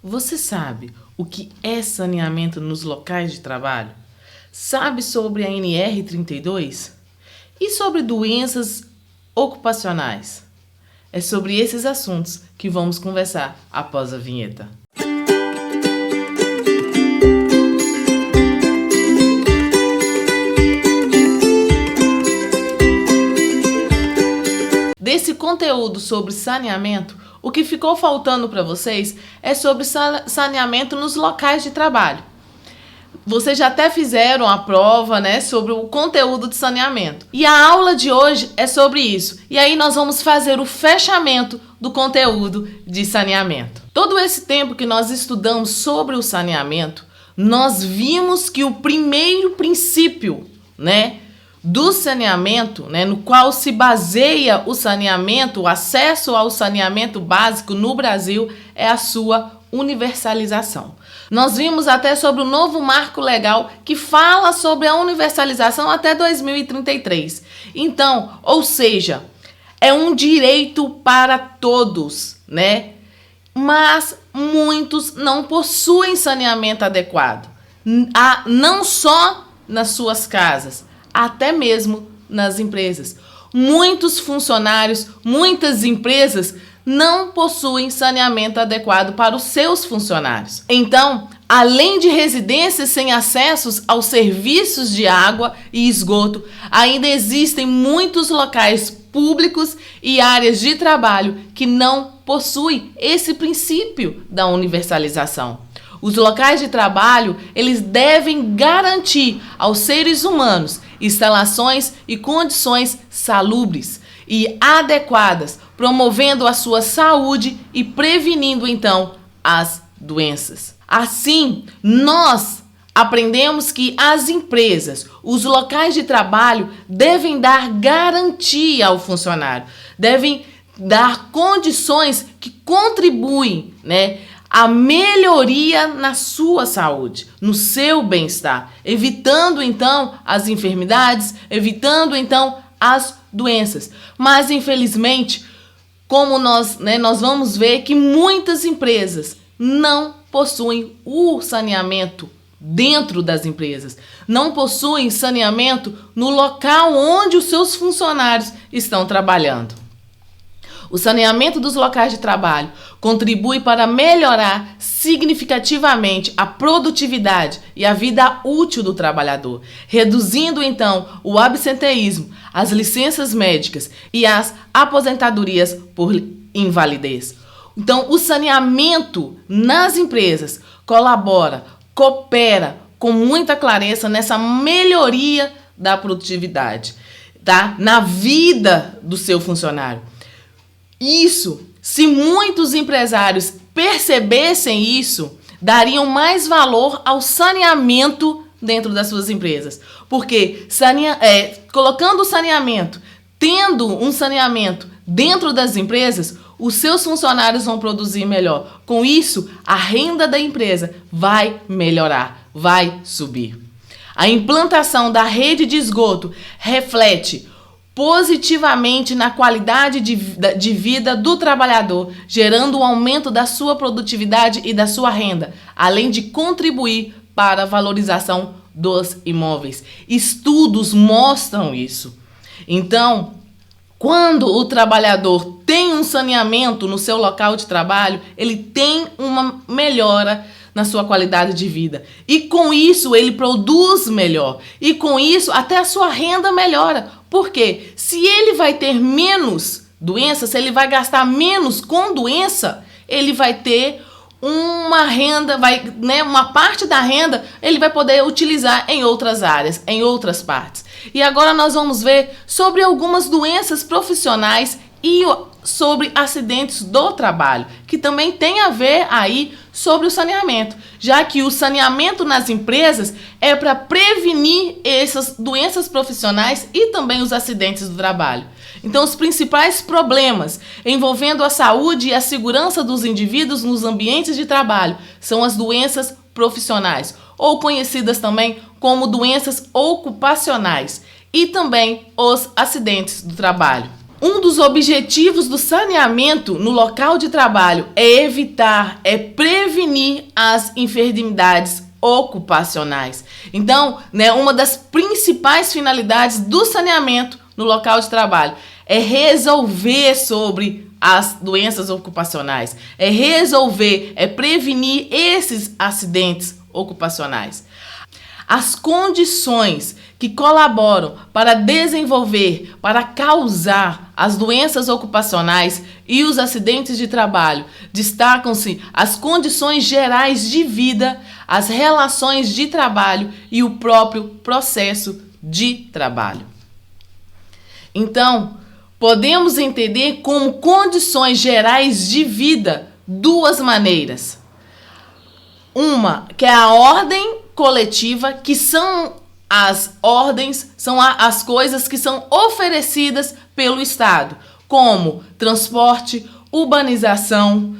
Você sabe o que é saneamento nos locais de trabalho? Sabe sobre a NR32? E sobre doenças ocupacionais? É sobre esses assuntos que vamos conversar após a vinheta. Desse conteúdo sobre saneamento, o que ficou faltando para vocês é sobre saneamento nos locais de trabalho. Vocês já até fizeram a prova, sobre o conteúdo de saneamento. E a aula de hoje é sobre isso. E aí nós vamos fazer o fechamento do conteúdo de saneamento. Todo esse tempo que nós estudamos sobre o saneamento, nós vimos que o primeiro princípio, do saneamento, no qual se baseia o saneamento, o acesso ao saneamento básico no Brasil, é a sua universalização. Nós vimos até sobre o novo marco legal que fala sobre a universalização até 2033. Então, ou seja, é um direito para todos, Mas muitos não possuem saneamento adequado, não só nas suas casas, até mesmo nas empresas. Muitos funcionários, muitas empresas não possuem saneamento adequado para os seus funcionários. Então, além de residências sem acessos aos serviços de água e esgoto, ainda existem muitos locais públicos e áreas de trabalho que não possuem esse princípio da universalização. Os locais de trabalho, eles devem garantir aos seres humanos instalações e condições salubres e adequadas, promovendo a sua saúde e prevenindo, então, as doenças. Assim, nós aprendemos que as empresas, os locais de trabalho, devem dar garantia ao funcionário, devem dar condições que contribuem, a melhoria na sua saúde, no seu bem-estar, evitando então as enfermidades, evitando então as doenças. Mas infelizmente, como nós vamos ver que muitas empresas não possuem o saneamento dentro das empresas, não possuem saneamento no local onde os seus funcionários estão trabalhando. O saneamento dos locais de trabalho contribui para melhorar significativamente a produtividade e a vida útil do trabalhador, reduzindo então o absenteísmo, as licenças médicas e as aposentadorias por invalidez. Então, o saneamento nas empresas coopera com muita clareza nessa melhoria da produtividade, na vida do seu funcionário. Isso, se muitos empresários percebessem isso, dariam mais valor ao saneamento dentro das suas empresas. Porque colocando o saneamento, tendo um saneamento dentro das empresas, os seus funcionários vão produzir melhor. Com isso, a renda da empresa vai melhorar, vai subir. A implantação da rede de esgoto reflete positivamente na qualidade de vida do trabalhador, gerando um aumento da sua produtividade e da sua renda, além de contribuir para a valorização dos imóveis. Estudos mostram isso. Então, quando o trabalhador tem um saneamento no seu local de trabalho, ele tem uma melhora na sua qualidade de vida. E com isso, ele produz melhor. E com isso, até a sua renda melhora. Porque se ele vai ter menos doença, se ele vai gastar menos com doença, ele vai ter uma renda, uma parte da renda ele vai poder utilizar em outras áreas, em outras partes. E agora nós vamos ver sobre algumas doenças profissionais e sobre acidentes do trabalho, que também tem a ver aí sobre o saneamento, já que o saneamento nas empresas é para prevenir essas doenças profissionais e também os acidentes do trabalho. Então, os principais problemas envolvendo a saúde e a segurança dos indivíduos nos ambientes de trabalho são as doenças profissionais, ou conhecidas também como doenças ocupacionais, e também os acidentes do trabalho. Um dos objetivos do saneamento no local de trabalho é evitar, é prevenir as enfermidades ocupacionais. Então, uma das principais finalidades do saneamento no local de trabalho é resolver sobre as doenças ocupacionais, é prevenir esses acidentes ocupacionais. As condições que colaboram para desenvolver, para causar as doenças ocupacionais e os acidentes de trabalho destacam-se as condições gerais de vida, as relações de trabalho e o próprio processo de trabalho. Então, podemos entender como condições gerais de vida duas maneiras. Uma, que é a ordem coletiva, que são as ordens, são as coisas que são oferecidas pelo Estado, como transporte, urbanização,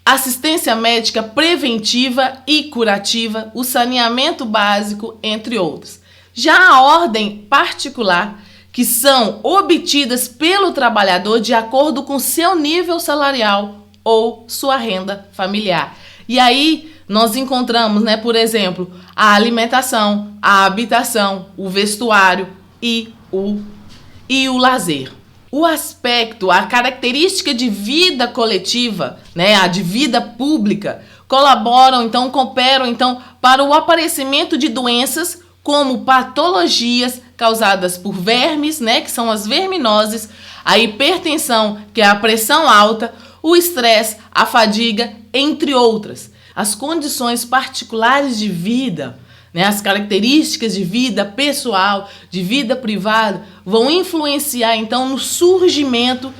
assistência médica preventiva e curativa, o saneamento básico, entre outros. Já a ordem particular, que são obtidas pelo trabalhador de acordo com seu nível salarial ou sua renda familiar. E aí nós encontramos, por exemplo, a alimentação, a habitação, o vestuário e o lazer. O aspecto, a característica de vida coletiva, a de vida pública, cooperam para o aparecimento de doenças como patologias causadas por vermes, que são as verminoses, a hipertensão, que é a pressão alta, o estresse, a fadiga, entre outras. As condições particulares de vida, as características de vida pessoal, de vida privada, vão influenciar, então, no surgimento,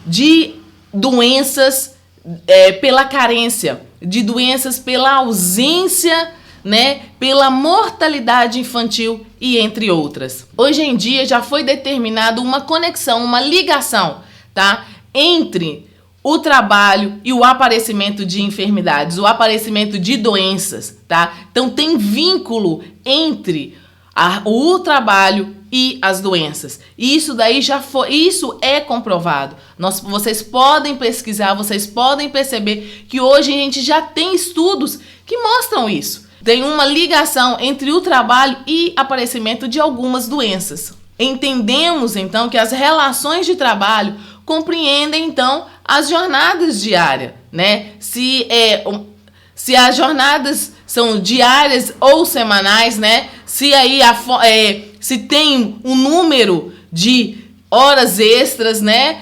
de doenças pela carência, de doenças pela ausência, pela mortalidade infantil e entre outras. Hoje em dia já foi determinado uma conexão, uma ligação, entre o trabalho e o aparecimento de enfermidades, o aparecimento de doenças, Então tem vínculo entre o trabalho e as doenças. E isso é comprovado. Vocês podem pesquisar, vocês podem perceber que hoje a gente já tem estudos que mostram isso. Tem uma ligação entre o trabalho e aparecimento de algumas doenças. Entendemos, então, que as relações de trabalho compreendem, então, as jornadas diárias, Se as jornadas são diárias ou semanais, se tem um número de horas extras,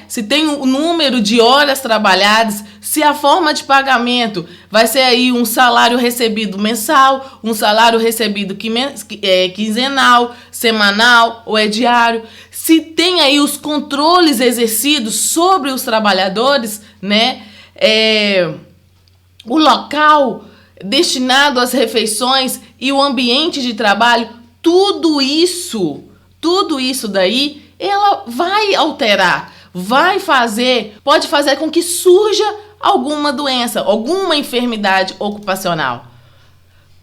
se tem um número de horas trabalhadas, se a forma de pagamento vai ser aí um salário recebido mensal, um salário recebido quinzenal, semanal ou é diário, se tem aí os controles exercidos sobre os trabalhadores, o local destinado às refeições e o ambiente de trabalho, tudo isso daí, ela vai alterar, pode fazer com que surja alguma doença, alguma enfermidade ocupacional.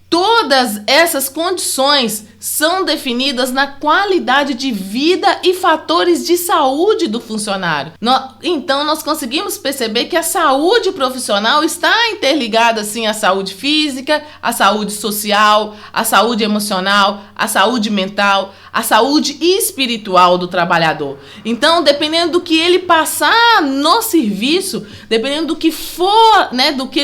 Todas essas condições são definidas na qualidade de vida e fatores de saúde do funcionário. Então, nós conseguimos perceber que a saúde profissional está interligada, sim, à saúde física, à saúde social, à saúde emocional, à saúde mental, à saúde espiritual do trabalhador. Então, dependendo do que ele passar no serviço, dependendo do que for, do que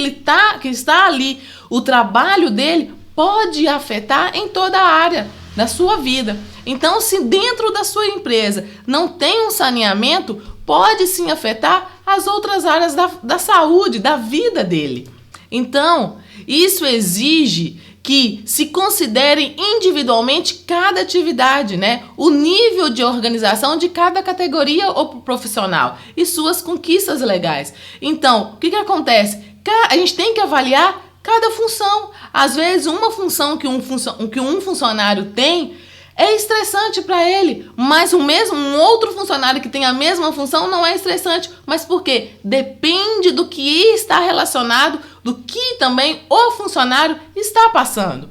que está ali, o trabalho dele pode afetar em toda a área da sua vida. Então, se dentro da sua empresa não tem um saneamento, pode sim afetar as outras áreas da saúde, da vida dele. Então, isso exige que se considere individualmente cada atividade, o nível de organização de cada categoria ou profissional e suas conquistas legais. Então, o que acontece? A gente tem que avaliar cada função. Às vezes, uma função que um funcionário tem é estressante para ele, mas um outro funcionário que tem a mesma função não é estressante. Mas por quê? Depende do que está relacionado, do que também o funcionário está passando.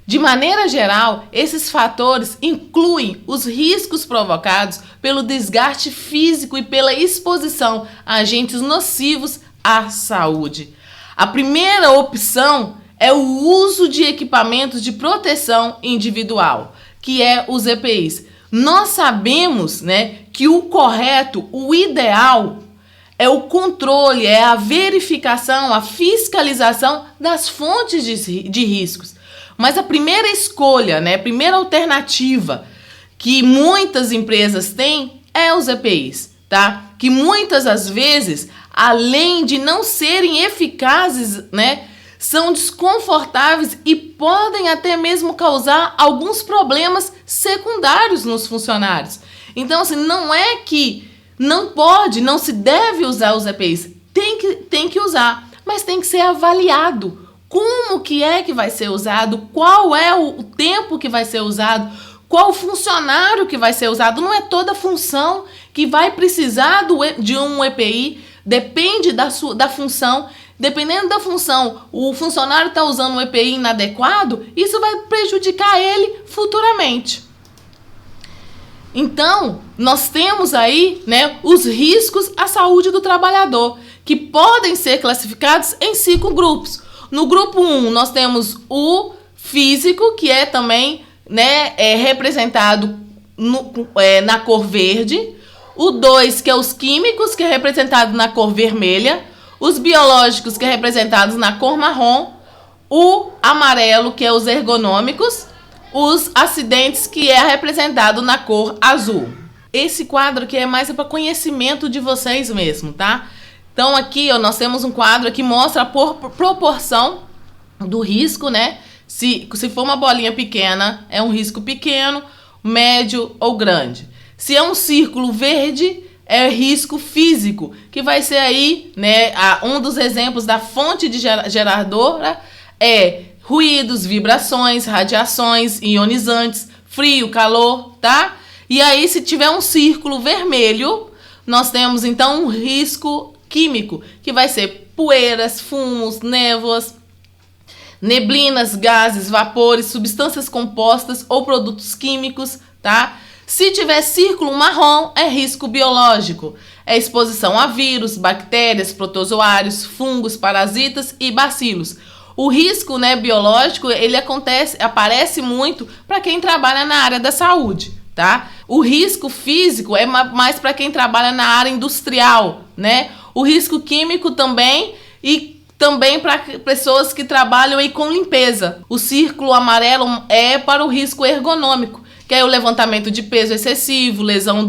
De maneira geral, esses fatores incluem os riscos provocados pelo desgaste físico e pela exposição a agentes nocivos à saúde. A primeira opção é o uso de equipamentos de proteção individual, que é os EPIs. Nós sabemos, né, que o correto, o ideal, é o controle, é a verificação, a fiscalização das fontes de riscos. Mas a primeira escolha, né, a primeira alternativa que muitas empresas têm é os EPIs, tá? Que muitas das vezes, além de não serem eficazes, né, são desconfortáveis e podem até mesmo causar alguns problemas secundários nos funcionários. Então, assim, não é que não pode, não se deve usar os EPIs. Tem que usar, mas tem que ser avaliado. Como que é que vai ser usado? Qual é o tempo que vai ser usado? Qual o funcionário que vai ser usado? Não é toda função que vai precisar de um EPI. Depende da função. Dependendo da função, o funcionário está usando um EPI inadequado, isso vai prejudicar ele futuramente. Então, nós temos aí, né, os riscos à saúde do trabalhador, que podem ser classificados em 5 grupos. No grupo 1, nós temos o físico, que é também, né, representado na cor verde. O 2, que é os químicos, que é representado na cor vermelha. Os biológicos, que é representados na cor marrom. O amarelo, que é os ergonômicos. Os acidentes, que é representado na cor azul. Esse quadro aqui é mais para conhecimento de vocês mesmo, tá? Então aqui, ó, nós temos um quadro que mostra a proporção do risco, né? Se for uma bolinha pequena, é um risco pequeno, médio ou grande. Se é um círculo verde, é risco físico, que vai ser aí, né? Um dos exemplos da fonte de geradora é ruídos, vibrações, radiações ionizantes, frio, calor, tá? E aí, se tiver um círculo vermelho, nós temos então um risco químico, que vai ser poeiras, fumos, névoas, neblinas, gases, vapores, substâncias compostas ou produtos químicos, tá? Se tiver círculo marrom, é risco biológico. É exposição a vírus, bactérias, protozoários, fungos, parasitas e bacilos. O risco, né, biológico, ele aparece muito para quem trabalha na área da saúde, tá? O risco físico é mais para quem trabalha na área industrial, né? O risco químico também, e também para pessoas que trabalham aí com limpeza. O círculo amarelo é para o risco ergonômico, que é o levantamento de peso excessivo, lesão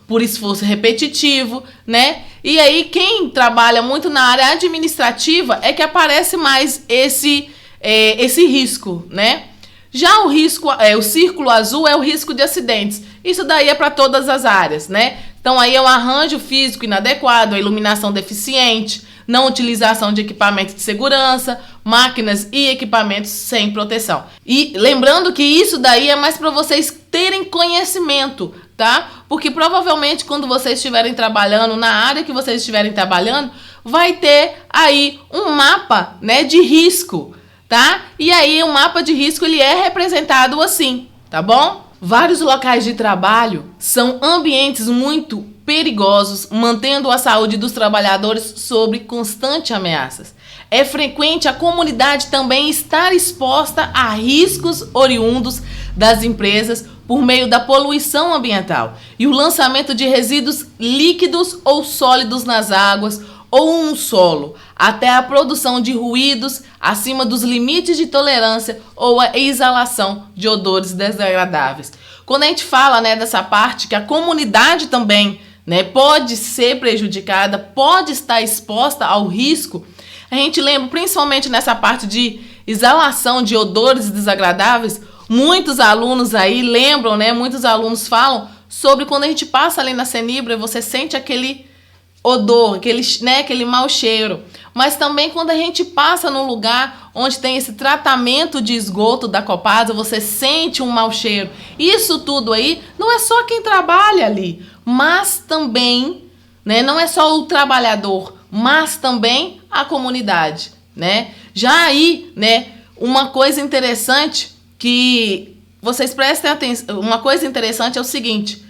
por esforço repetitivo, né? E aí quem trabalha muito na área administrativa é que aparece mais esse risco, né? Já o círculo azul é o risco de acidentes. Isso daí é para todas as áreas, né? Então aí é o arranjo físico inadequado, a iluminação deficiente, não utilização de equipamentos de segurança, máquinas e equipamentos sem proteção. E lembrando que isso daí é mais para vocês terem conhecimento, tá? Porque provavelmente quando vocês estiverem trabalhando na área que vocês estiverem trabalhando, vai ter aí um mapa, né, de risco, tá? E aí o mapa de risco ele é representado assim, tá bom? Vários locais de trabalho são ambientes muito perigosos, mantendo a saúde dos trabalhadores sob constantes ameaças. É frequente a comunidade também estar exposta a riscos oriundos das empresas por meio da poluição ambiental e o lançamento de resíduos líquidos ou sólidos nas águas ou no solo, até a produção de ruídos acima dos limites de tolerância ou a exalação de odores desagradáveis. Quando a gente fala, né, dessa parte que a comunidade também, né, pode ser prejudicada, pode estar exposta ao risco, a gente lembra principalmente nessa parte de exalação de odores desagradáveis. Muitos alunos aí lembram, né, muitos alunos falam sobre quando a gente passa ali na Cenibra e você sente aquele odor, aquele mau cheiro. Mas também quando a gente passa num lugar onde tem esse tratamento de esgoto da Copasa, você sente um mau cheiro. Isso tudo aí não é só quem trabalha ali, mas também, né, não é só o trabalhador, mas também a comunidade, né? Já aí, né, uma coisa interessante que vocês prestem atenção. Uma coisa interessante é o seguinte: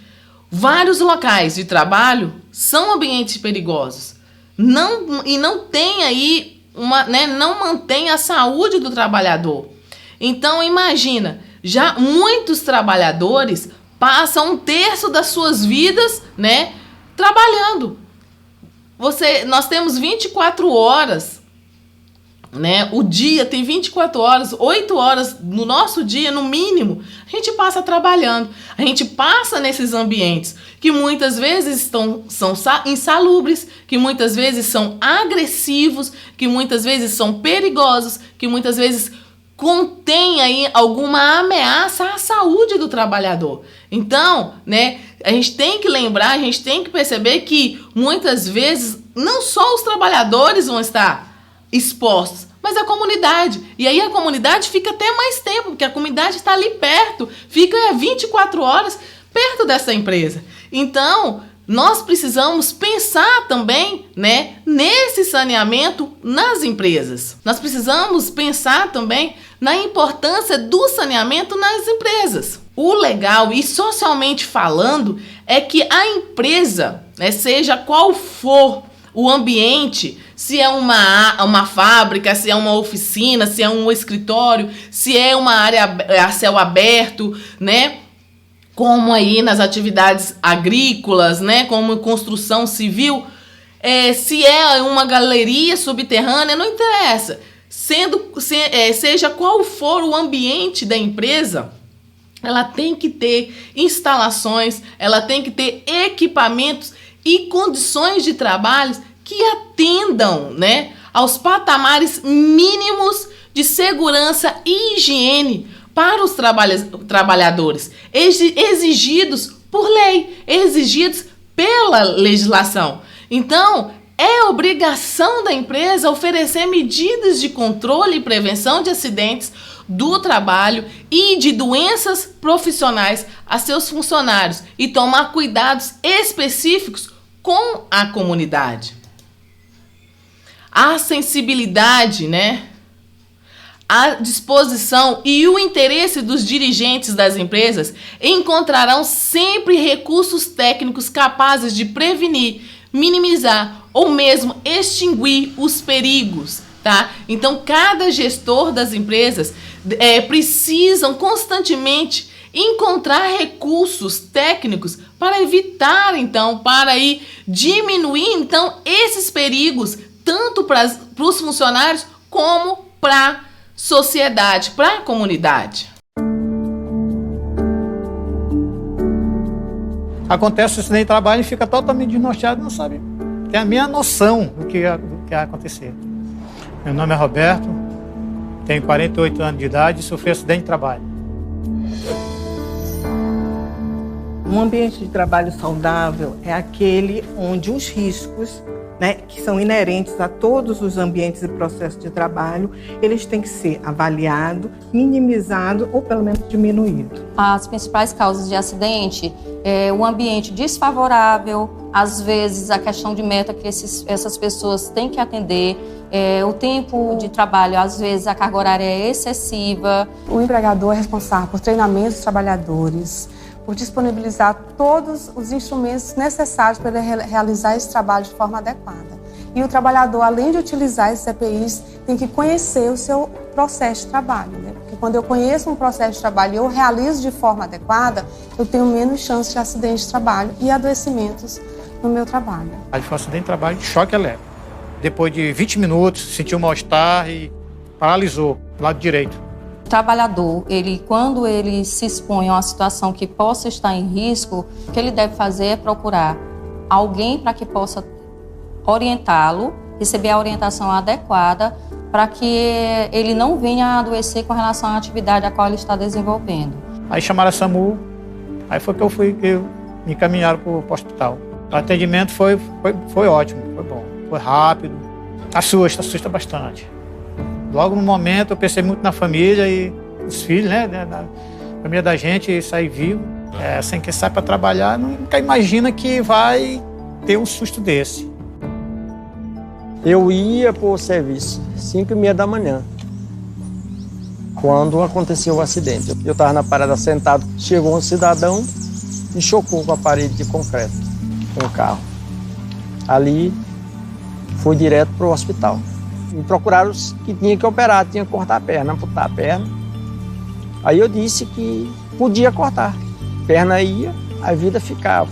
vários locais de trabalho são ambientes perigosos. Não tem aí não mantém a saúde do trabalhador. Então imagina, já muitos trabalhadores passam 1/3 das suas vidas, trabalhando. Nós temos 24 horas, o dia tem 24 horas, 8 horas no nosso dia, no mínimo, a gente passa trabalhando. A gente passa nesses ambientes que muitas vezes são insalubres, que muitas vezes são agressivos, que muitas vezes são perigosos, que muitas vezes contém aí alguma ameaça à saúde do trabalhador. Então, a gente tem que lembrar, a gente tem que perceber que muitas vezes não só os trabalhadores vão estar expostos, mas a comunidade. E aí a comunidade fica até mais tempo, porque a comunidade está ali perto, fica 24 horas perto dessa empresa. Então, nós precisamos pensar também, nesse saneamento nas empresas. Nós precisamos pensar também na importância do saneamento nas empresas. O legal, e socialmente falando, é que a empresa, seja qual for o ambiente, se é uma fábrica, se é uma oficina, se é um escritório, se é uma área a céu aberto, como aí nas atividades agrícolas, como construção civil, se é uma galeria subterrânea, não interessa. Seja qual for o ambiente da empresa, ela tem que ter instalações, ela tem que ter equipamentos e condições de trabalho que atendam, aos patamares mínimos de segurança e higiene para os trabalhadores, exigidos por lei, exigidos pela legislação. Então, é obrigação da empresa oferecer medidas de controle e prevenção de acidentes do trabalho e de doenças profissionais a seus funcionários e tomar cuidados específicos com a comunidade. A sensibilidade, a disposição e o interesse dos dirigentes das empresas encontrarão sempre recursos técnicos capazes de prevenir, minimizar ou mesmo extinguir os perigos, tá? Então, cada gestor das empresas precisam constantemente encontrar recursos técnicos para evitar, para ir diminuir, esses perigos, tanto para os funcionários como para a sociedade, para a comunidade. Acontece o acidente de trabalho e fica totalmente desnorteado, não sabe. Tem a minha noção do que vai acontecer. Meu nome é Roberto, tenho 48 anos de idade e sofri acidente de trabalho. Um ambiente de trabalho saudável é aquele onde os riscos, que são inerentes a todos os ambientes e processos de trabalho, eles têm que ser avaliados, minimizados ou pelo menos diminuídos. As principais causas de acidente é o ambiente desfavorável, às vezes a questão de meta que essas pessoas têm que atender, o tempo de trabalho, às vezes a carga horária é excessiva. O empregador é responsável por treinamento dos trabalhadores, por disponibilizar todos os instrumentos necessários para ele realizar esse trabalho de forma adequada. E o trabalhador, além de utilizar esses EPIs, tem que conhecer o seu processo de trabalho, Porque quando eu conheço um processo de trabalho e eu realizo de forma adequada, eu tenho menos chance de acidente de trabalho e adoecimentos no meu trabalho. Aí foi um acidente de trabalho de choque elétrico. Depois de 20 minutos, sentiu um mal-estar e paralisou o lado direito. O trabalhador, quando ele se expõe a uma situação que possa estar em risco, o que ele deve fazer é procurar alguém para que possa orientá-lo, receber a orientação adequada para que ele não venha a adoecer com relação à atividade a qual ele está desenvolvendo. Aí chamaram a SAMU, aí foi que me encaminharam para o hospital. O atendimento foi ótimo, foi bom, foi rápido, assusta bastante. Logo no momento eu pensei muito na família e os filhos, na família da gente sair vivo. Sem que sai para trabalhar, nunca imagina que vai ter um susto desse. Eu ia para o serviço, 5h30 da manhã. quando aconteceu o acidente. Eu estava na parada sentado, chegou um cidadão e chocou com a parede de concreto, com o carro. Ali, foi direto para o hospital. Me procuraram que tinha que operar, tinha que cortar a perna, amputar a perna. Aí eu disse que podia cortar. A perna ia, a vida ficava.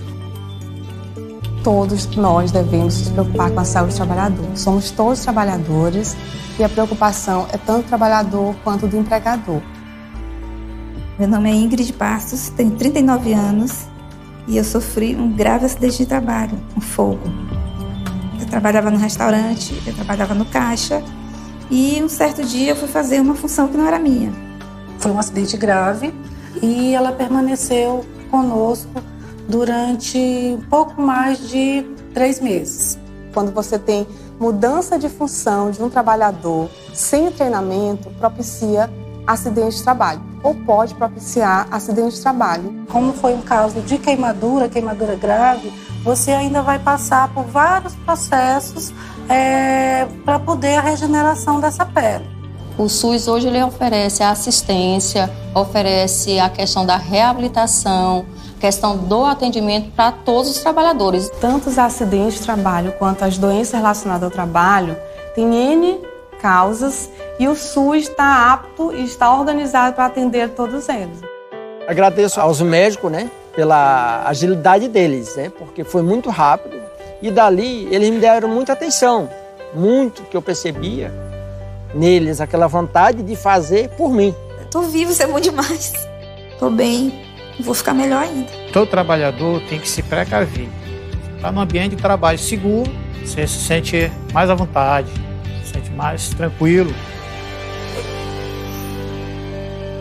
Todos nós devemos nos preocupar com a saúde do trabalhador. Somos todos trabalhadores e a preocupação é tanto do trabalhador quanto do empregador. Meu nome é Ingrid Bastos, tenho 39 anos e eu sofri um grave acidente de trabalho, um fogo. Eu trabalhava no restaurante, eu trabalhava no caixa e um certo dia eu fui fazer uma função que não era minha. Foi um acidente grave e ela permaneceu conosco durante um pouco mais de 3 meses. Quando você tem mudança de função de um trabalhador sem treinamento, propicia acidente de trabalho ou pode propiciar acidente de trabalho. Como foi um caso de queimadura grave, você ainda vai passar por vários processos para poder a regeneração dessa pele. O SUS hoje ele oferece a assistência, oferece a questão da reabilitação, questão do atendimento para todos os trabalhadores. Tanto os acidentes de trabalho quanto as doenças relacionadas ao trabalho têm N causas e o SUS está apto e está organizado para atender todos eles. Agradeço aos médicos, né, pela agilidade deles, né, porque foi muito rápido e dali eles me deram muita atenção, muito que eu percebia neles, aquela vontade de fazer por mim. Tô vivo, isso é bom demais. Tô bem, vou ficar melhor ainda. Todo trabalhador tem que se precaver. Está num ambiente de trabalho seguro, você se sente mais à vontade, se sente mais tranquilo.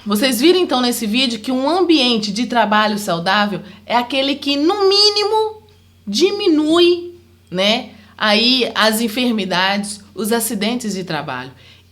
Vocês viram então nesse vídeo que um ambiente de trabalho saudável é aquele que, no mínimo, diminui, né, aí as enfermidades, os acidentes de trabalho.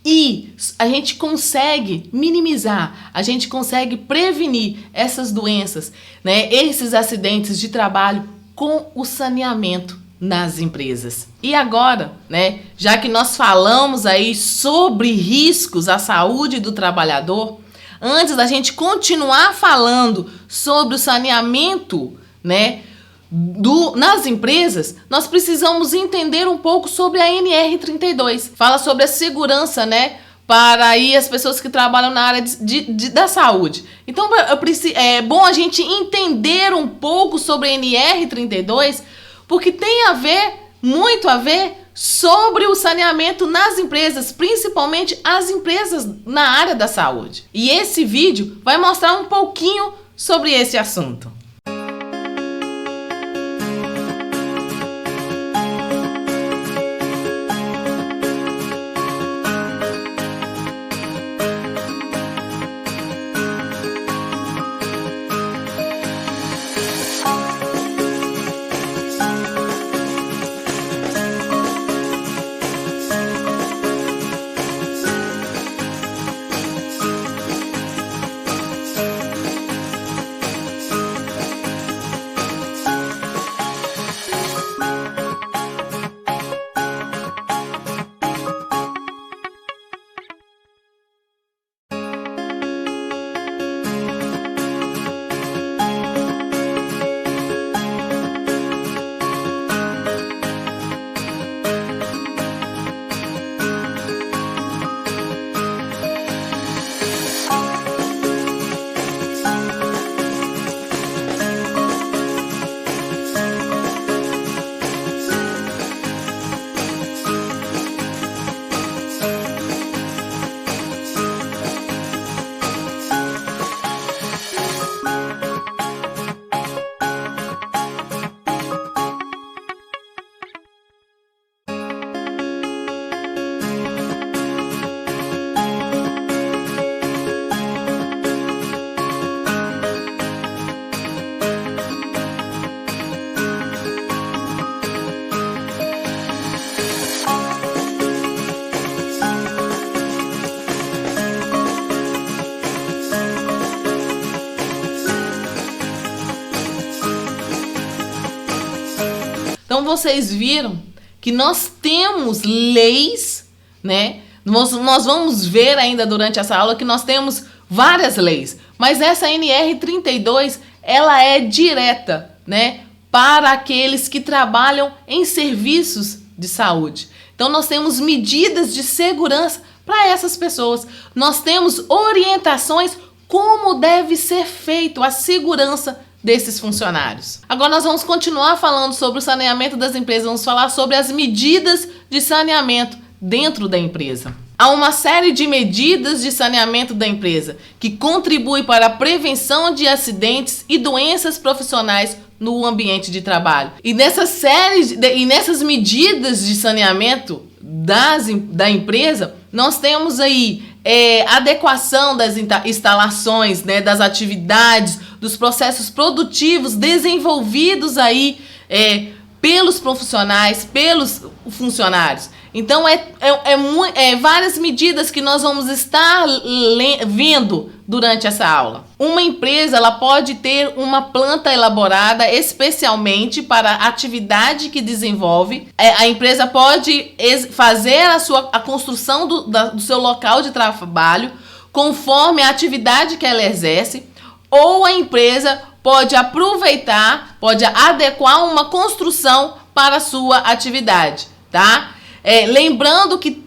E a gente consegue minimizar, a gente consegue prevenir essas doenças, né, esses acidentes de trabalho com o saneamento nas empresas. E agora, né, já que nós falamos aí sobre riscos à saúde do trabalhador, antes da gente continuar falando sobre o saneamento, né, nas empresas, nós precisamos entender um pouco sobre a NR32. Fala sobre a segurança, né, para aí as pessoas que trabalham na área da saúde. Então é bom a gente entender um pouco sobre a NR32, porque tem a ver, muito a ver, sobre o saneamento nas empresas, principalmente as empresas na área da saúde. E esse vídeo vai mostrar um pouquinho sobre esse assunto. Então vocês viram que nós temos leis, né, Nós vamos ver ainda durante essa aula que nós temos várias leis, mas essa NR32, ela é direta, né, para aqueles que trabalham em serviços de saúde. Então nós temos medidas de segurança para essas pessoas. Nós temos orientações como deve ser feito a segurança desses funcionários. Agora nós vamos continuar falando sobre o saneamento das empresas, vamos falar sobre as medidas de saneamento dentro da empresa. Há uma série de medidas de saneamento da empresa que contribuem para a prevenção de acidentes e doenças profissionais no ambiente de trabalho. E nessas medidas de saneamento da empresa, nós temos aí adequação das instalações, né, das atividades, dos processos produtivos desenvolvidos aí pelos profissionais, pelos funcionários. Então, várias medidas que nós vamos estar vendo durante essa aula. Uma empresa, ela pode ter uma planta elaborada especialmente para a atividade que desenvolve. A empresa pode fazer a construção do seu local de trabalho conforme a atividade que ela exerce, ou a empresa pode aproveitar, pode adequar uma construção para a sua atividade, tá? Lembrando que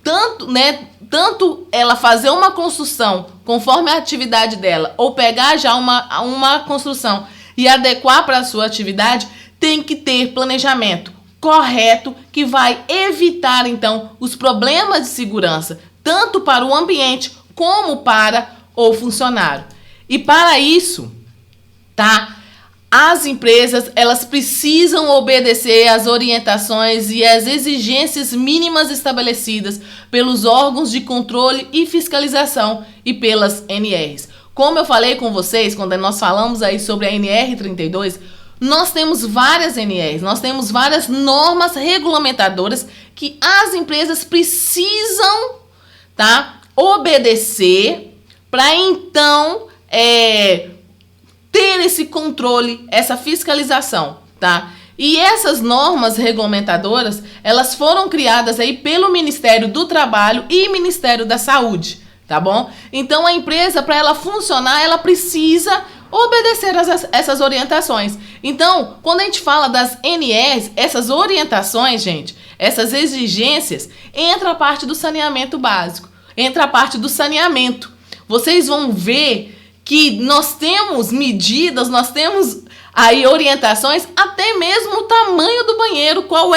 tanto ela fazer uma construção conforme a atividade dela, ou pegar já uma construção e adequar para a sua atividade, tem que ter planejamento correto que vai evitar, então, os problemas de segurança, tanto para o ambiente como para o funcionário. E para isso, tá? As empresas, elas precisam obedecer às orientações e às exigências mínimas estabelecidas pelos órgãos de controle e fiscalização e pelas NRs. Como eu falei com vocês, quando nós falamos aí sobre a NR32, nós temos várias NRs, nós temos várias normas regulamentadoras que as empresas precisam, tá, obedecer para então ter esse controle, essa fiscalização, tá? E essas normas regulamentadoras, elas foram criadas aí pelo Ministério do Trabalho e Ministério da Saúde, tá bom? Então a empresa, para ela funcionar, ela precisa obedecer essas orientações. Então, quando a gente fala das NRs, essas orientações, gente, essas exigências, entra a parte do saneamento básico, entra a parte do saneamento. Vocês vão ver que nós temos medidas, nós temos aí orientações, até mesmo o tamanho do banheiro, como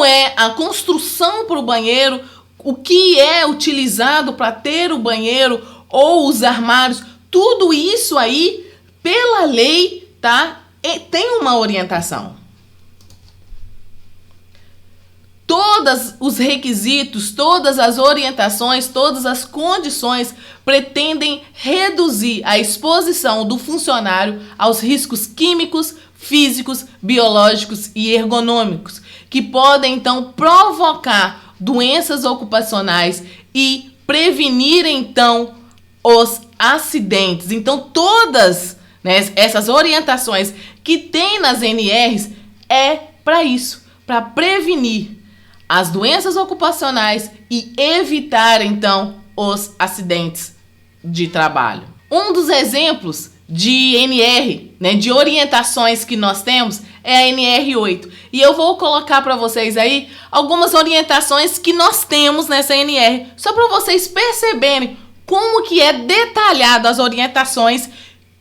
é a construção para o banheiro, o que é utilizado para ter o banheiro ou os armários, tudo isso aí, pela lei, tá? Tem uma orientação. Todos os requisitos, todas as orientações, todas as condições pretendem reduzir a exposição do funcionário aos riscos químicos, físicos, biológicos e ergonômicos, que podem então provocar doenças ocupacionais e prevenir então os acidentes. Então todas, né, essas orientações que tem nas NRs é para isso, para prevenir as doenças ocupacionais e evitar, então, os acidentes de trabalho. Um dos exemplos de NR, né, de orientações que nós temos, é a NR8. E eu vou colocar para vocês aí algumas orientações que nós temos nessa NR, só para vocês perceberem como que é detalhado as orientações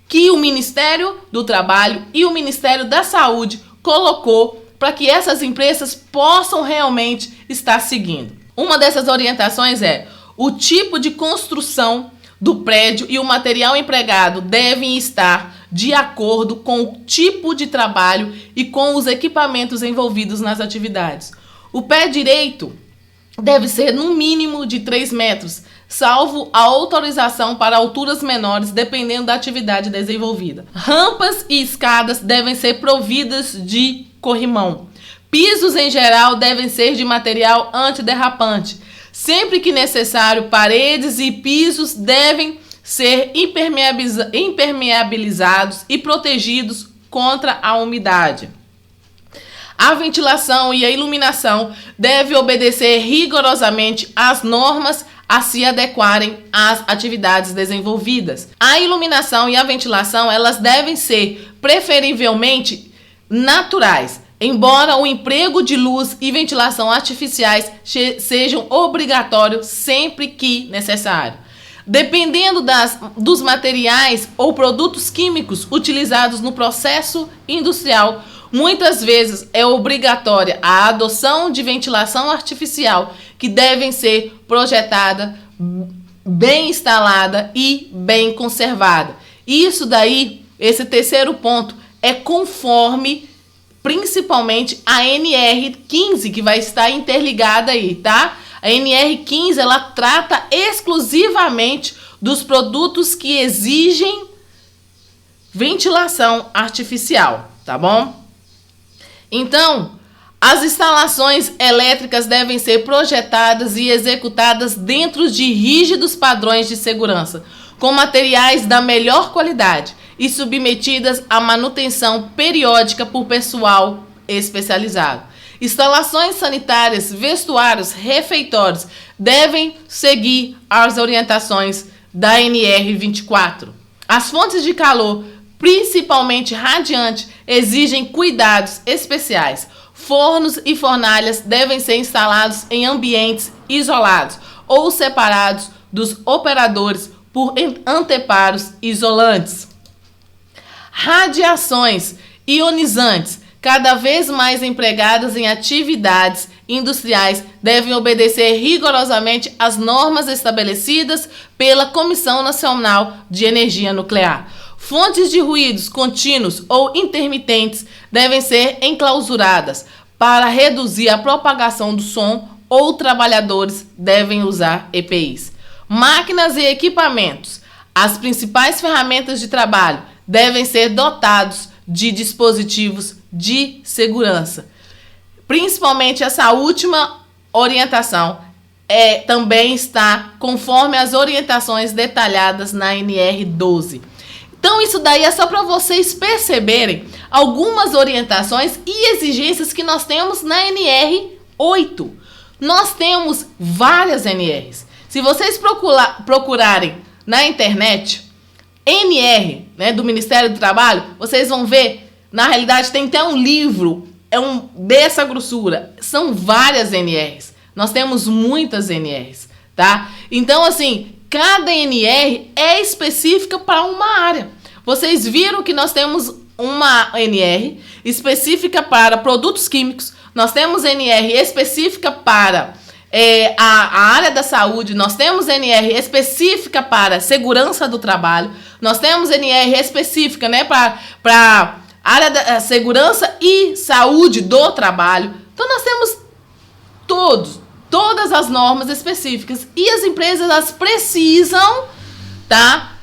que o Ministério do Trabalho e o Ministério da Saúde colocou para que essas empresas possam realmente estar seguindo. Uma dessas orientações é: o tipo de construção do prédio e o material empregado devem estar de acordo com o tipo de trabalho e com os equipamentos envolvidos nas atividades. O pé direito deve ser no mínimo de 3 metros, salvo a autorização para alturas menores, dependendo da atividade desenvolvida. Rampas e escadas devem ser providas de corrimão. Pisos em geral devem ser de material antiderrapante. Sempre que necessário, paredes e pisos devem ser impermeabilizados e protegidos contra a umidade. A ventilação e a iluminação devem obedecer rigorosamente às normas a se adequarem às atividades desenvolvidas. A iluminação e a ventilação, elas devem ser preferivelmente naturais, embora o emprego de luz e ventilação artificiais sejam obrigatórios sempre que necessário. Dependendo dos materiais ou produtos químicos utilizados no processo industrial, muitas vezes é obrigatória a adoção de ventilação artificial, que devem ser projetada, bem instalada e bem conservada. Isso daí, esse terceiro ponto, é conforme principalmente a NR15, que vai estar interligada aí, tá? A NR15, ela trata exclusivamente dos produtos que exigem ventilação artificial, tá bom? Então, as instalações elétricas devem ser projetadas e executadas dentro de rígidos padrões de segurança, com materiais da melhor qualidade e submetidas à manutenção periódica por pessoal especializado. Instalações sanitárias, vestuários, refeitórios devem seguir as orientações da NR24. As fontes de calor, principalmente radiante, exigem cuidados especiais. Fornos e fornalhas devem ser instalados em ambientes isolados ou separados dos operadores por anteparos isolantes. Radiações ionizantes, cada vez mais empregadas em atividades industriais, devem obedecer rigorosamente às normas estabelecidas pela Comissão Nacional de Energia Nuclear. Fontes de ruídos contínuos ou intermitentes devem ser enclausuradas para reduzir a propagação do som, ou trabalhadores devem usar EPIs. Máquinas e equipamentos. As principais ferramentas de trabalho devem ser dotados de dispositivos de segurança. Principalmente essa última orientação também está conforme as orientações detalhadas na NR12. Então isso daí é só para vocês perceberem algumas orientações e exigências que nós temos na NR8. Nós temos várias NRs. Se vocês procurarem na internet NR, né, do Ministério do Trabalho, vocês vão ver, na realidade tem até um livro, dessa grossura. São várias NRs. Nós temos muitas NRs, tá? Então, assim, cada NR é específica para uma área. Vocês viram que nós temos uma NR específica para produtos químicos, nós temos NR específica para a área da saúde, nós temos NR específica para segurança do trabalho, nós temos NR específica, né, para área da segurança e saúde do trabalho. Então nós temos todas as normas específicas e as empresas elas precisam, tá,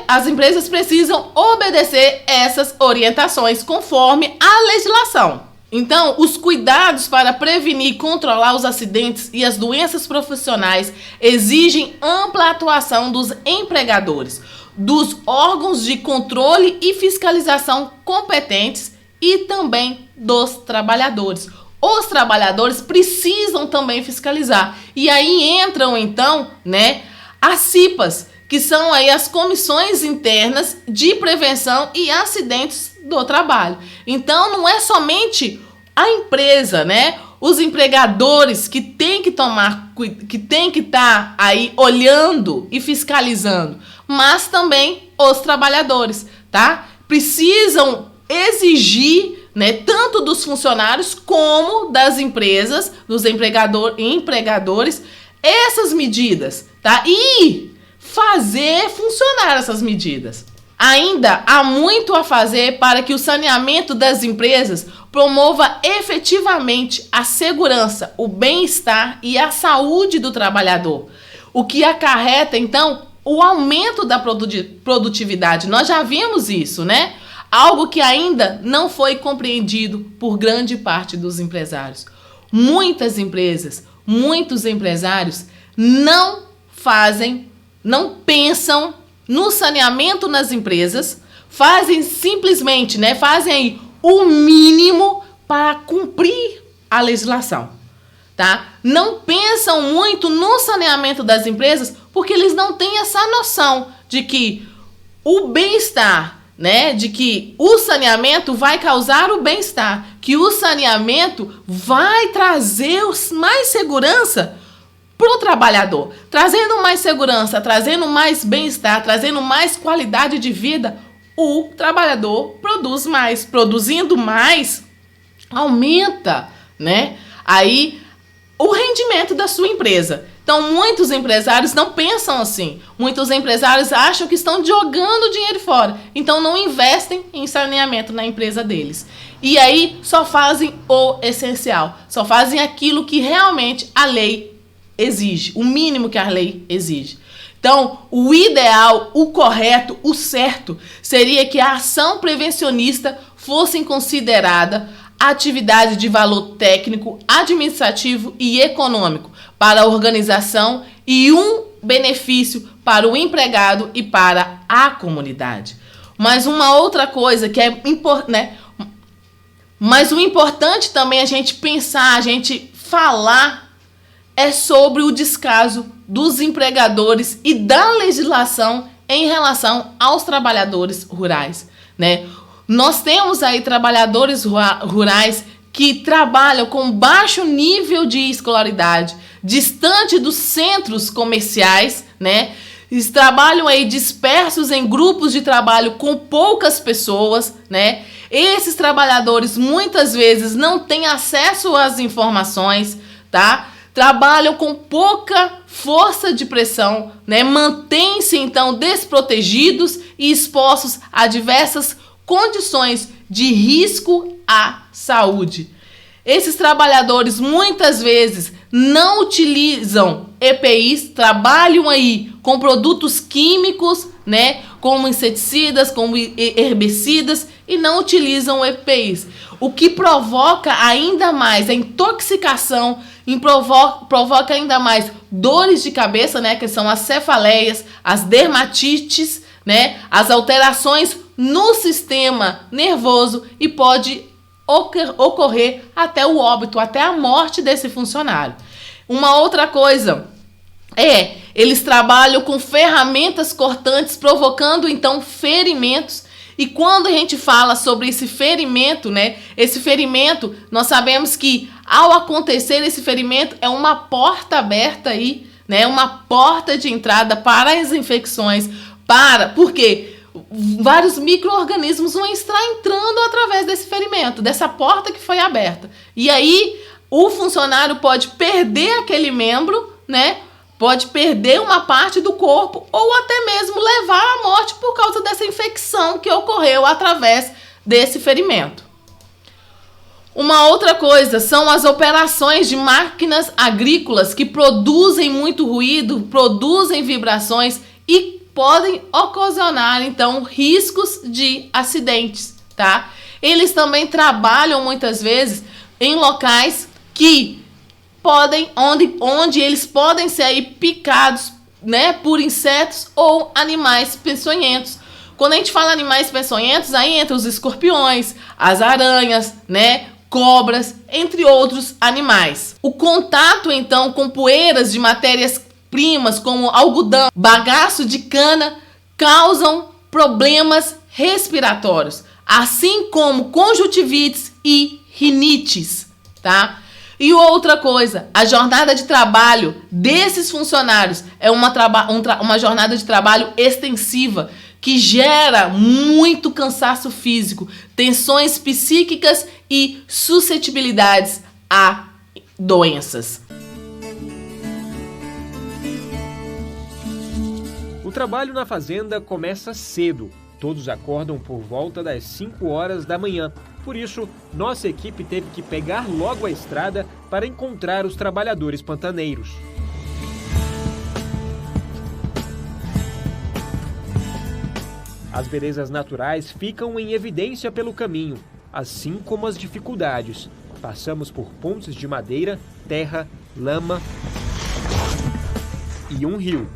as empresas precisam obedecer essas orientações conforme a legislação. Então, os cuidados para prevenir e controlar os acidentes e as doenças profissionais exigem ampla atuação dos empregadores, dos órgãos de controle e fiscalização competentes e também dos trabalhadores. Os trabalhadores precisam também fiscalizar. E aí entram, então, né, as CIPAs, que são aí as comissões internas de prevenção e acidentes do trabalho. Então, não é somente a empresa, né, os empregadores que tem que estar aí olhando e fiscalizando, mas também os trabalhadores, tá? Precisam exigir, né, tanto dos funcionários como das empresas, dos empregadores, essas medidas, tá? E fazer funcionar essas medidas. Ainda há muito a fazer para que o saneamento das empresas promova efetivamente a segurança, o bem-estar e a saúde do trabalhador, o que acarreta, então, o aumento da produtividade. Nós já vimos isso, né? Algo que ainda não foi compreendido por grande parte dos empresários. Muitas empresas, muitos empresários não pensam no saneamento nas empresas, fazem simplesmente, né, fazem aí o mínimo para cumprir a legislação, tá? Não pensam muito no saneamento das empresas porque eles não têm essa noção de que o bem-estar, né, de que o saneamento vai causar o bem-estar, que o saneamento vai trazer mais segurança para o trabalhador, trazendo mais segurança, trazendo mais bem-estar, trazendo mais qualidade de vida. O trabalhador produz mais, produzindo mais, aumenta, né, aí o rendimento da sua empresa. Então, muitos empresários não pensam assim. Muitos empresários acham que estão jogando dinheiro fora. Então, não investem em saneamento na empresa deles. E aí, só fazem o essencial. Só fazem aquilo que realmente a lei exige. O mínimo que a lei exige. Então, o ideal, o correto, o certo, seria que a ação prevencionista fosse considerada atividade de valor técnico, administrativo e econômico para a organização e um benefício para o empregado e para a comunidade. Mas uma outra coisa que é importante, né? Mas o importante também a gente pensar, a gente falar é sobre o descaso dos empregadores e da legislação em relação aos trabalhadores rurais, né? Nós temos aí trabalhadores rurais que trabalham com baixo nível de escolaridade, distante dos centros comerciais, né? Eles trabalham aí dispersos em grupos de trabalho com poucas pessoas, né? Esses trabalhadores muitas vezes não têm acesso às informações, tá? Trabalham com pouca força de pressão, né? Mantêm-se então desprotegidos e expostos a diversas condições de risco à saúde. Esses trabalhadores muitas vezes não utilizam EPIs, trabalham aí com produtos químicos, né, como inseticidas, como herbicidas, e não utilizam EPIs, o que provoca ainda mais a intoxicação, provoca ainda mais dores de cabeça, né, que são as cefaleias, as dermatites, né, as alterações no sistema nervoso e pode ocorrer até o óbito, até a morte desse funcionário. Uma outra coisa é, eles trabalham com ferramentas cortantes, provocando então ferimentos. E quando a gente fala sobre esse ferimento, né, esse ferimento, nós sabemos que ao acontecer esse ferimento é uma porta aberta aí, né, uma porta de entrada para as infecções, porque vários micro-organismos vão estar entrando através desse ferimento, dessa porta que foi aberta. E aí o funcionário pode perder aquele membro, né? Pode perder uma parte do corpo ou até mesmo levar à morte por causa dessa infecção que ocorreu através desse ferimento. Uma outra coisa são as operações de máquinas agrícolas que produzem muito ruído, produzem vibrações e podem ocasionar, então, riscos de acidentes, tá? Eles também trabalham, muitas vezes, em locais que podem, onde eles podem ser aí picados, né, por insetos ou animais peçonhentos. Quando a gente fala animais peçonhentos, aí entra os escorpiões, as aranhas, né, cobras, entre outros animais. O contato, então, com poeiras de matérias-primas como algodão, bagaço de cana, causam problemas respiratórios, assim como conjuntivites e rinites, tá? E outra coisa, a jornada de trabalho desses funcionários é uma jornada de trabalho extensiva que gera muito cansaço físico, tensões psíquicas e suscetibilidades a doenças. O trabalho na fazenda começa cedo. Todos acordam por volta das 5 horas da manhã. Por isso, nossa equipe teve que pegar logo a estrada para encontrar os trabalhadores pantaneiros. As belezas naturais ficam em evidência pelo caminho, assim como as dificuldades. Passamos por pontes de madeira, terra, lama e um rio.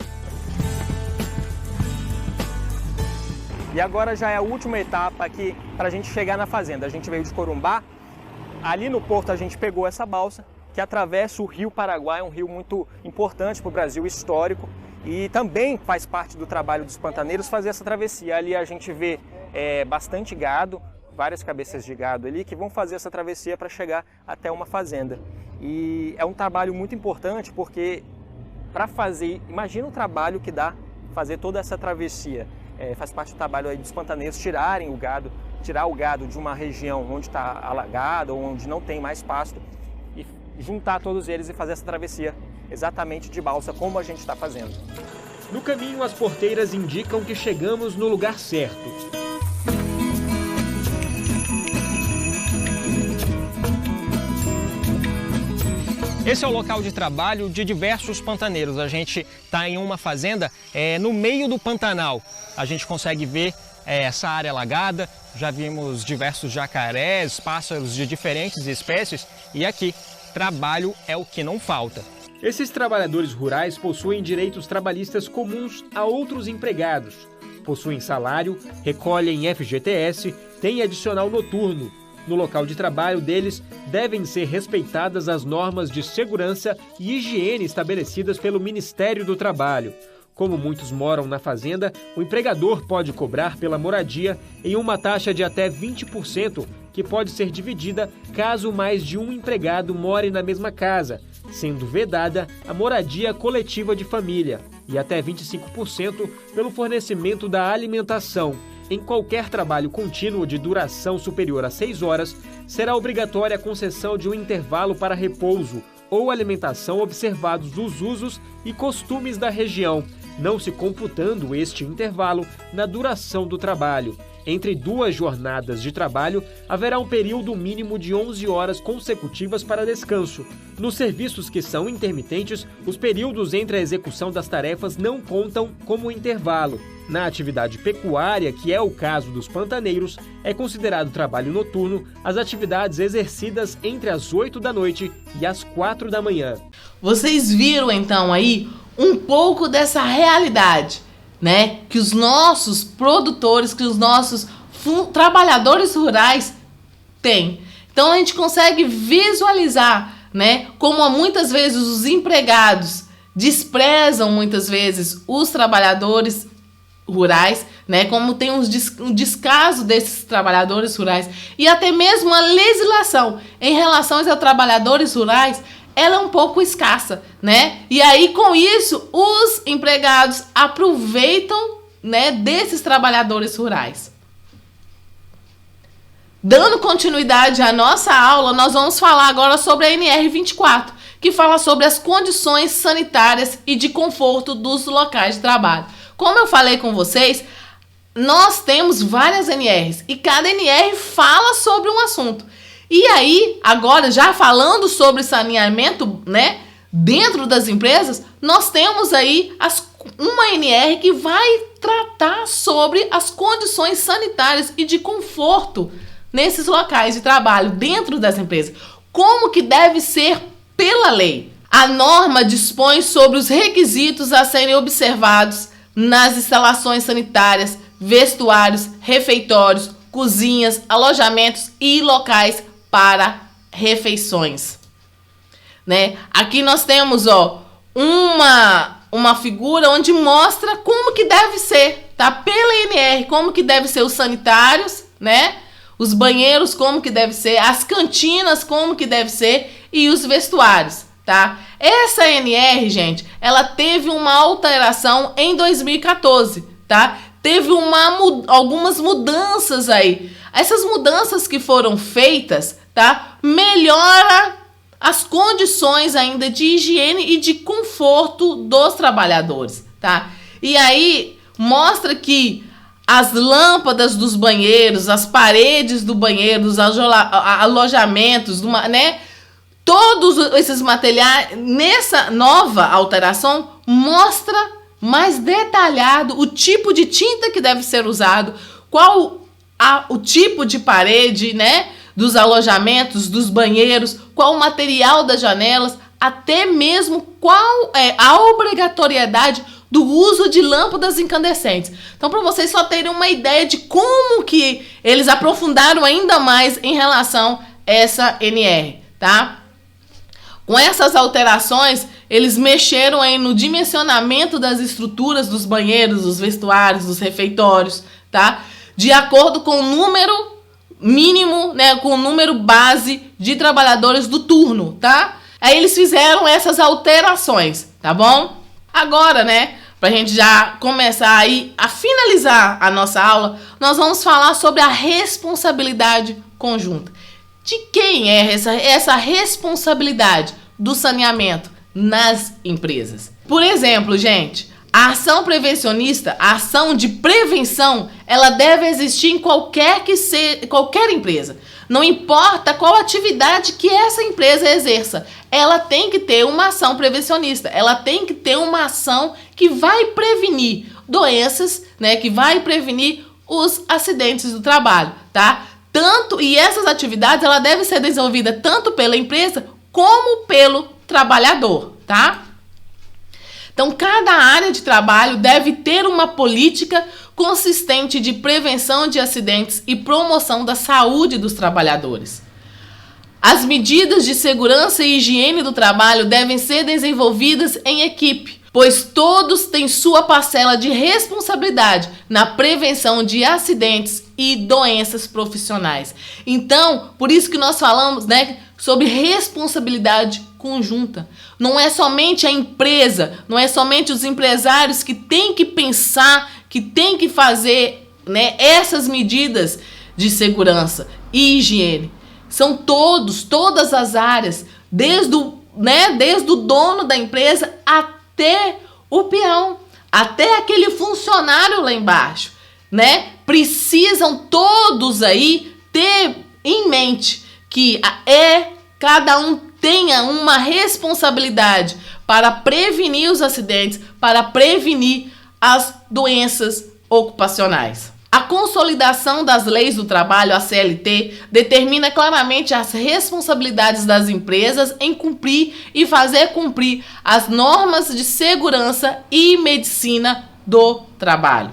E agora já é a última etapa aqui para a gente chegar na fazenda. A gente veio de Corumbá, ali no porto a gente pegou essa balsa que atravessa o Rio Paraguai, um rio muito importante para o Brasil, histórico, e também faz parte do trabalho dos pantaneiros fazer essa travessia. Ali a gente vê bastante gado, várias cabeças de gado ali que vão fazer essa travessia para chegar até uma fazenda. E é um trabalho muito importante porque para fazer, imagina o trabalho que dá fazer toda essa travessia. Faz parte do trabalho aí dos pantaneiros tirar o gado de uma região onde está alagada ou onde não tem mais pasto e juntar todos eles e fazer essa travessia exatamente de balsa, como a gente está fazendo. No caminho, as porteiras indicam que chegamos no lugar certo. Esse é o local de trabalho de diversos pantaneiros. A gente está em uma fazenda no meio do Pantanal. A gente consegue ver essa área alagada, já vimos diversos jacarés, pássaros de diferentes espécies e aqui, trabalho é o que não falta. Esses trabalhadores rurais possuem direitos trabalhistas comuns a outros empregados. Possuem salário, recolhem FGTS, têm adicional noturno. No local de trabalho deles, devem ser respeitadas as normas de segurança e higiene estabelecidas pelo Ministério do Trabalho. Como muitos moram na fazenda, o empregador pode cobrar pela moradia em uma taxa de até 20%, que pode ser dividida caso mais de um empregado more na mesma casa, sendo vedada a moradia coletiva de família, e até 25% pelo fornecimento da alimentação. Em qualquer trabalho contínuo de duração superior a 6 horas, será obrigatória a concessão de um intervalo para repouso ou alimentação observados os usos e costumes da região, não se computando este intervalo na duração do trabalho. Entre 2 jornadas de trabalho, haverá um período mínimo de 11 horas consecutivas para descanso. Nos serviços que são intermitentes, os períodos entre a execução das tarefas não contam como intervalo. Na atividade pecuária, que é o caso dos pantaneiros, é considerado trabalho noturno as atividades exercidas entre as 8 da noite e as 4 da manhã. Vocês viram então aí um pouco dessa realidade, né? Que os nossos produtores, que os nossos trabalhadores rurais têm. Então a gente consegue visualizar, né? Como muitas vezes os empregados desprezam muitas vezes os trabalhadores rurais, né? Como tem um descaso desses trabalhadores rurais e até mesmo a legislação em relação aos trabalhadores rurais, ela é um pouco escassa, né? E aí com isso os empregados aproveitam, né, desses trabalhadores rurais. Dando continuidade à nossa aula, nós vamos falar agora sobre a NR24, que fala sobre as condições sanitárias e de conforto dos locais de trabalho. Como eu falei com vocês, nós temos várias NRs e cada NR fala sobre um assunto. E aí, agora já falando sobre saneamento, né, dentro das empresas, nós temos aí uma NR que vai tratar sobre as condições sanitárias e de conforto nesses locais de trabalho dentro das empresas. Como que deve ser pela lei? A norma dispõe sobre os requisitos a serem observados nas instalações sanitárias, vestuários, refeitórios, cozinhas, alojamentos e locais para refeições, né? Aqui nós temos, uma figura onde mostra como que deve ser, tá? Pela NR, como que deve ser os sanitários, né? Os banheiros, como que deve ser, as cantinas, como que deve ser e os vestuários, tá? Essa NR, gente, ela teve uma alteração em 2014, tá? Teve algumas mudanças aí. Essas mudanças que foram feitas, tá? Melhora as condições ainda de higiene e de conforto dos trabalhadores, tá? E aí mostra que as lâmpadas dos banheiros, as paredes do banheiro, os alojamentos, né? Todos esses materiais, nessa nova alteração, mostra mais detalhado o tipo de tinta que deve ser usado, qual o tipo de parede, né, dos alojamentos, dos banheiros, qual o material das janelas, até mesmo qual é a obrigatoriedade do uso de lâmpadas incandescentes. Então, para vocês só terem uma ideia de como que eles aprofundaram ainda mais em relação a essa NR, tá? Com essas alterações, eles mexeram aí no dimensionamento das estruturas dos banheiros, dos vestuários, dos refeitórios, tá? De acordo com o número mínimo, né, com o número base de trabalhadores do turno, tá? Aí eles fizeram essas alterações, tá bom? Agora, né, pra gente já começar aí a finalizar a nossa aula, nós vamos falar sobre a responsabilidade conjunta. De quem é essa responsabilidade do saneamento nas empresas? Por exemplo, gente, a ação prevencionista, a ação de prevenção, ela deve existir em qualquer empresa. Não importa qual atividade que essa empresa exerça, ela tem que ter uma ação prevencionista, ela tem que ter uma ação que vai prevenir doenças, né, que vai prevenir os acidentes do trabalho, tá? E essas atividades, ela deve ser desenvolvida tanto pela empresa como pelo trabalhador, tá? Então, cada área de trabalho deve ter uma política consistente de prevenção de acidentes e promoção da saúde dos trabalhadores. As medidas de segurança e higiene do trabalho devem ser desenvolvidas em equipe, pois todos têm sua parcela de responsabilidade na prevenção de acidentes e doenças profissionais. Então, por isso que nós falamos, né, sobre responsabilidade conjunta. Não é somente a empresa, não é somente os empresários que têm que pensar, que têm que fazer, né, essas medidas de segurança e higiene. São todas as áreas, desde o dono da empresa até o peão, até aquele funcionário lá embaixo, né? Precisam todos aí ter em mente que cada um tenha uma responsabilidade para prevenir os acidentes, para prevenir as doenças ocupacionais. A consolidação das leis do trabalho, a CLT, determina claramente as responsabilidades das empresas em cumprir e fazer cumprir as normas de segurança e medicina do trabalho.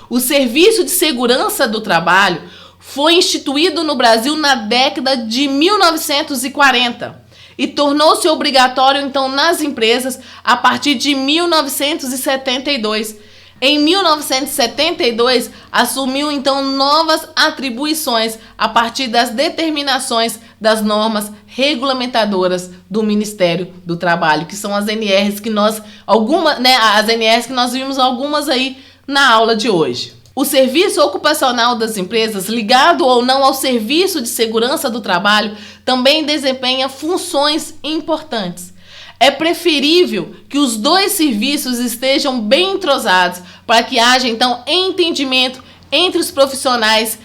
O Serviço de Segurança do Trabalho foi instituído no Brasil na década de 1940 e tornou-se obrigatório, então, nas empresas a partir de 1972. Em 1972, assumiu, então, novas atribuições a partir das determinações das normas regulamentadoras do Ministério do Trabalho, que são as NRs que nós vimos algumas aí na aula de hoje. O serviço ocupacional das empresas, ligado ou não ao Serviço de Segurança do Trabalho, também desempenha funções importantes. É preferível que os dois serviços estejam bem entrosados para que haja, então, entendimento entre os profissionais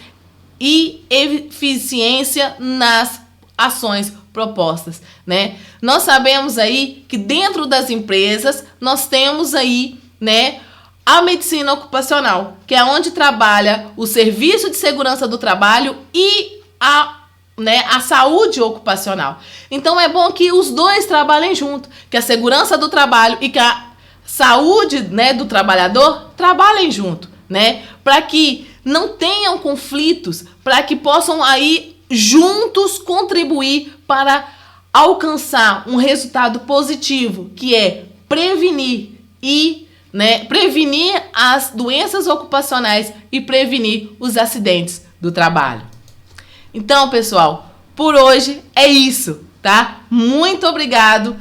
e eficiência nas ações propostas, né? Nós sabemos aí que dentro das empresas nós temos aí, né, a medicina ocupacional, que é onde trabalha o Serviço de Segurança do Trabalho e a saúde ocupacional. Então é bom que os dois trabalhem junto, que a segurança do trabalho e que a saúde, né, do trabalhador trabalhem junto, né, para que não tenham conflitos, para que possam aí juntos contribuir para alcançar um resultado positivo, que é prevenir as doenças ocupacionais e prevenir os acidentes do trabalho. Então, pessoal, por hoje é isso, tá? Muito obrigado.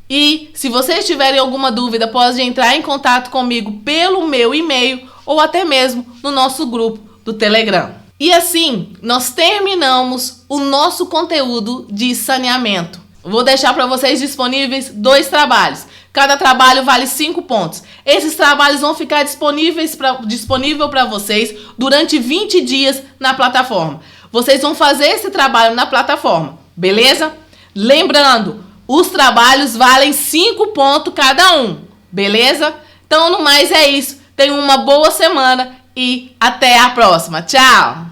E se vocês tiverem alguma dúvida, pode entrar em contato comigo pelo meu e-mail ou até mesmo no nosso grupo do Telegram. E assim, nós terminamos o nosso conteúdo de saneamento. Vou deixar para vocês disponíveis 2 trabalhos. Cada trabalho vale 5 pontos. Esses trabalhos vão ficar disponível para vocês durante 20 dias na plataforma. Vocês vão fazer esse trabalho na plataforma, beleza? Lembrando, os trabalhos valem 5 pontos cada um, beleza? Então, no mais é isso. Tenham uma boa semana e até a próxima. Tchau!